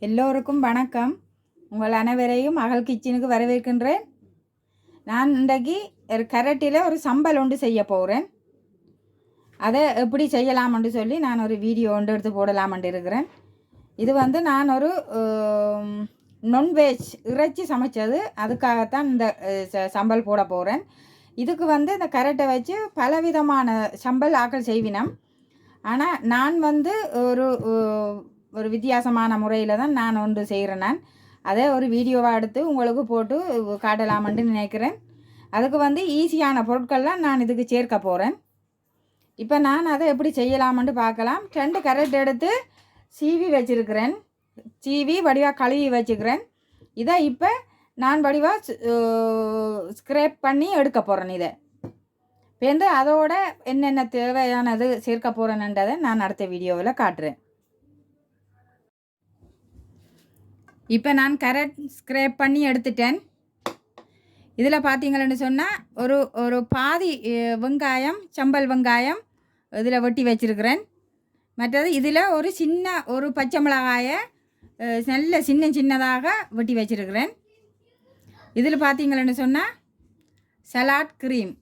எல்லோருக்கும் வணக்கம். உங்கள் அனைவரையும் அகல் கிச்சனுக்கு வரவேற்கின்றேன். நான் இன்றைக்கு ஒரு கரட்டில் ஒரு சம்பல் ஒன்று செய்ய போகிறேன். அதை எப்படி செய்யலாம்னு சொல்லி நான் ஒரு வீடியோ ஒன்று எடுத்து போடலாம்னு இருக்கிறேன். இது நான் ஒரு நான்வெஜ் இறைச்சி சமைச்சது, அதுக்காகத்தான் இந்த சம்பல் போட போகிறேன். இதுக்கு இந்த கரட்டை வச்சு பலவிதமான சம்பல் ஆக்கள் செய்வினம். ஆனால் நான் ஒரு ஒரு வித்தியாசமான முறையில் தான் நான் ஒன்று செய்கிறேன். நான் அதை ஒரு வீடியோவாக எடுத்து உங்களுக்கு போட்டு காட்டலாமன்ட்டு நினைக்கிறேன். அதுக்கு ஈஸியான பொருட்கள்லாம் நான் இதுக்கு சேர்க்க போகிறேன். இப்போ நான் அதை எப்படி செய்யலாமன்ட்டு பார்க்கலாம். 2 கரட் எடுத்து சீவி வச்சுருக்கிறேன். சீவி வடிவாக கழுவி வச்சுக்கிறேன். இதை இப்போ நான் வடிவாக ஸ்க்ரேப் பண்ணி எடுக்க போகிறேன். இதை பேருந்து அதோட என்னென்ன தேவையானது சேர்க்க போகிறேன்ன்றதை நான் அடுத்த வீடியோவில் காட்டுறேன். இப்போ நான் கரட் ஸ்க்ரேப் பண்ணி எடுத்துட்டேன். இதில் பார்த்தீங்களன்னு சொன்னால் ஒரு பாதி வெங்காயம், சம்பல் வெங்காயம் இதில் வெட்டி வச்சுருக்கிறேன். மற்றது இதில் ஒரு பச்சை மிளகாயை நல்ல சின்னதாக வெட்டி வச்சுருக்கிறேன். இதில் பார்த்தீங்களன்னு சொன்னால் சலாட் க்ரீம்,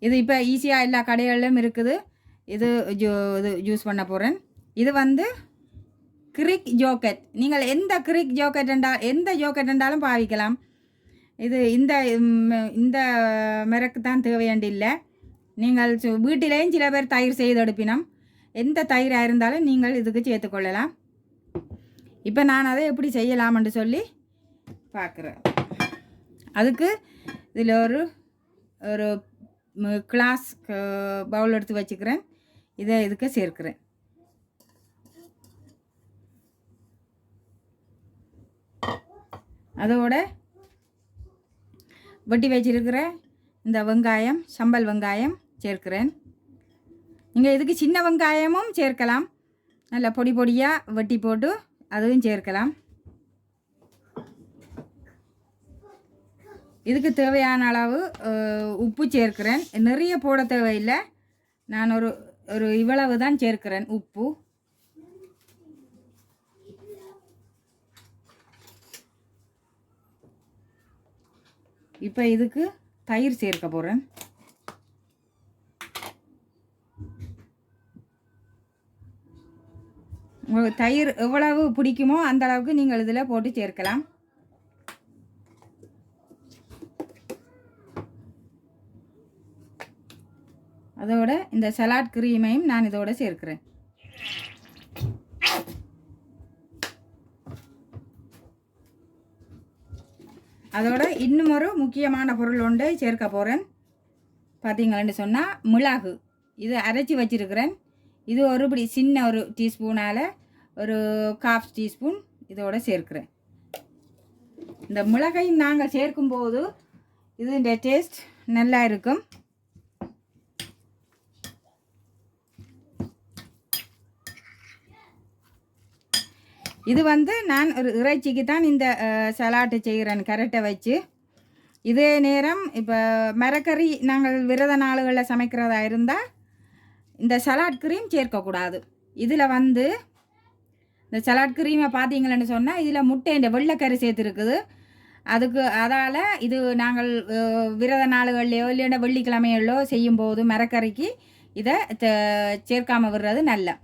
இது இப்போ ஈஸியாக எல்லா கடைகளிலும் இருக்குது. இது ஜூஸ் பண்ண போகிறேன். இது கிரிக் ஜோக்கெட். நீங்கள் எந்த கிரிக் ஜோக்கெட் எந்த ஜோக்கெட் என்றாலும் பாவிக்கலாம். இது இந்த மிரக்கு தான் தேவையாண்டில்லை. நீங்கள் வீட்டிலேயும் சில பேர் தயிர் செய்து எடுப்பினோம். எந்த தயிராக இருந்தாலும் நீங்கள் இதுக்கு சேர்த்துக்கொள்ளலாம். இப்போ நான் அதை எப்படி செய்யலாம்னு சொல்லி பார்க்குறேன். அதுக்கு இதில் ஒரு கிளாஸ் பவுல் எடுத்து வச்சுக்கிறேன். இதை இதுக்கு சேர்க்கிறேன். அதோட வெட்டி வச்சிருக்கிற இந்த வெங்காயம், சம்பல் வெங்காயம் சேர்க்கிறேன். நீங்கள் இதுக்கு சின்ன வெங்காயமும் சேர்க்கலாம். நல்லா பொடி பொடியாக வெட்டி போட்டு அதுவும் சேர்க்கலாம். இதுக்கு தேவையான அளவு உப்பு சேர்க்கிறேன். நிறைய போட தேவையில்லை. நான் ஒரு இவ்வளவு தான் சேர்க்கிறேன் உப்பு. இப்போ இதுக்கு தயிர் சேர்க்க போகிறேன். உங்களுக்கு தயிர் எவ்வளவு பிடிக்குமோ அந்த அளவுக்கு நீங்கள் இதில் போட்டு சேர்க்கலாம். அதோட இந்த சலாட் க்ரீமையும் நான் இதோட சேர்க்கிறேன். அதோட இன்னும் ஒரு முக்கியமான பொருள் ஒன்று சேர்க்க போகிறேன். பார்த்தீங்களன்னு சொன்னால் மிளகு. இது அரைச்சி வச்சுருக்கிறேன். இது ஒரு சின்ன ஒரு டீஸ்பூனால் ஒரு 1/2 டீஸ்பூன் இதோட சேர்க்கிறேன். இந்த மிளகையும் நாங்கள் சேர்க்கும்போது இந்த டேஸ்ட் நல்லா இருக்கும். இது நான் ஒரு இறைச்சிக்கு தான் இந்த சலாட்டை செய்கிறேன் கரட்டை வச்சு. இதே நேரம் இப்போ மரக்கறி நாங்கள் விரத நாளுகளில் சமைக்கிறதா இருந்தால் இந்த சலாட் க்ரீம் சேர்க்கக்கூடாது. இதில் இந்த சலாட் க்ரீமை பார்த்தீங்களன்னு சொன்னால் இதில் முட்டைன்ற வெள்ளைக்கறி சேர்த்துருக்குது. அதால் இது நாங்கள் விரத நாளுகள்லையோ இல்லைன்னா வெள்ளிக்கிழமைகளோ செய்யும்போது மரக்கறிக்கு இதை சேர்க்காமல் விடுறது நல்ல.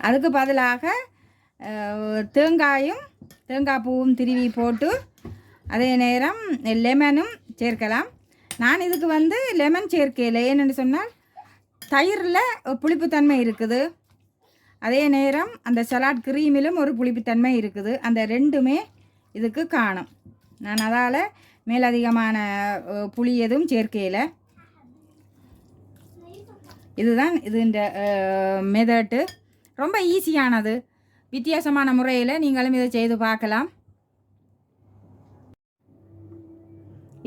அதுக்கு பதிலாக தேங்காய் பூவும் திருவி போட்டு அதே நேரம் லெமனும் சேர்க்கலாம். நான் இதுக்கு லெமன் சேர்க்கல. ஏன்னு சொன்னால் தயிரில் புளிப்புத்தன்மை இருக்குது. அதே நேரம் அந்த சலாட் க்ரீமிலும் ஒரு புளிப்புத்தன்மை இருக்குது. அந்த ரெண்டுமே இதுக்கு காணும். நான் அதால் மேலதிகமான புளி எதுவும் சேர்க்கல. இதுதான் இந்த மெதட்டு. ரொம்ப ஈஸியானது. வித்தியாசமான முறையில் நீங்களும் இதை செய்து பார்க்கலாம்.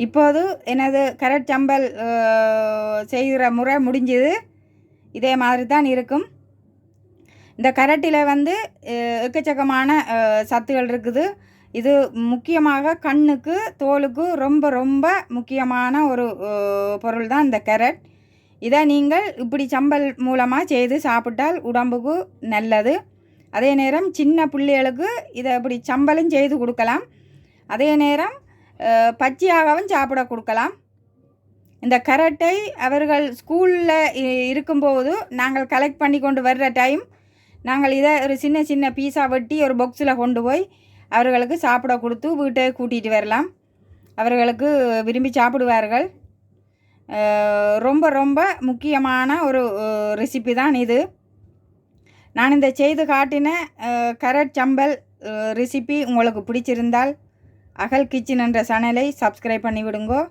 இப்போது எனது கரட் சம்பல் செய்கிற முறை முடிஞ்சது. இதே மாதிரி தான் இருக்கும். இந்த கரட்டில் எக்கச்சக்கமான சத்துகள் இருக்குது. இது முக்கியமாக கண்ணுக்கு, தோலுக்கு ரொம்ப ரொம்ப முக்கியமான ஒரு பொருள் தான் இந்த கரட். இதை நீங்கள் இப்படி சம்பல் மூலமாக செய்து சாப்பிட்டால் உடம்புக்கு நல்லது. அதே நேரம் சின்ன பிள்ளைகளுக்கு இதை இப்படி சம்பலும் செய்து கொடுக்கலாம். அதே நேரம் பச்சையாகவும் சாப்பிட கொடுக்கலாம். இந்த கரட்டை அவர்கள் ஸ்கூலில் இருக்கும்போது நாங்கள் கலெக்ட் பண்ணி கொண்டு வர்ற டைம் நாங்கள் இதை ஒரு சின்ன சின்ன பீஸா வெட்டி ஒரு பாக்ஸில் கொண்டு போய் அவர்களுக்கு சாப்பிட கொடுத்து வீட்டை கூட்டிகிட்டு வரலாம். அவர்களுக்கு விரும்பி சாப்பிடுவார்கள். ரொம்ப ரொம்ப முக்கியமான ஒரு ரெசிபி தான் இது. நான் இந்த செய்து காட்டின கரட் சம்பல் ரெசிபி உங்களுக்கு பிடிச்சிருந்தால் அகல் கிச்சன் என்ற சேனலை சப்ஸ்கிரைப் பண்ணி விடுங்கோ,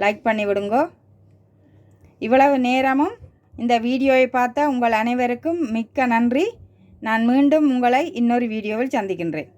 லைக் பண்ணி விடுங்கோ. இவ்வளவு நேரமும் இந்த வீடியோவை பார்த்த உங்கள் அனைவருக்கும் மிக்க நன்றி. நான் மீண்டும் உங்களை இன்னொரு வீடியோவில் சந்திக்கின்றேன்.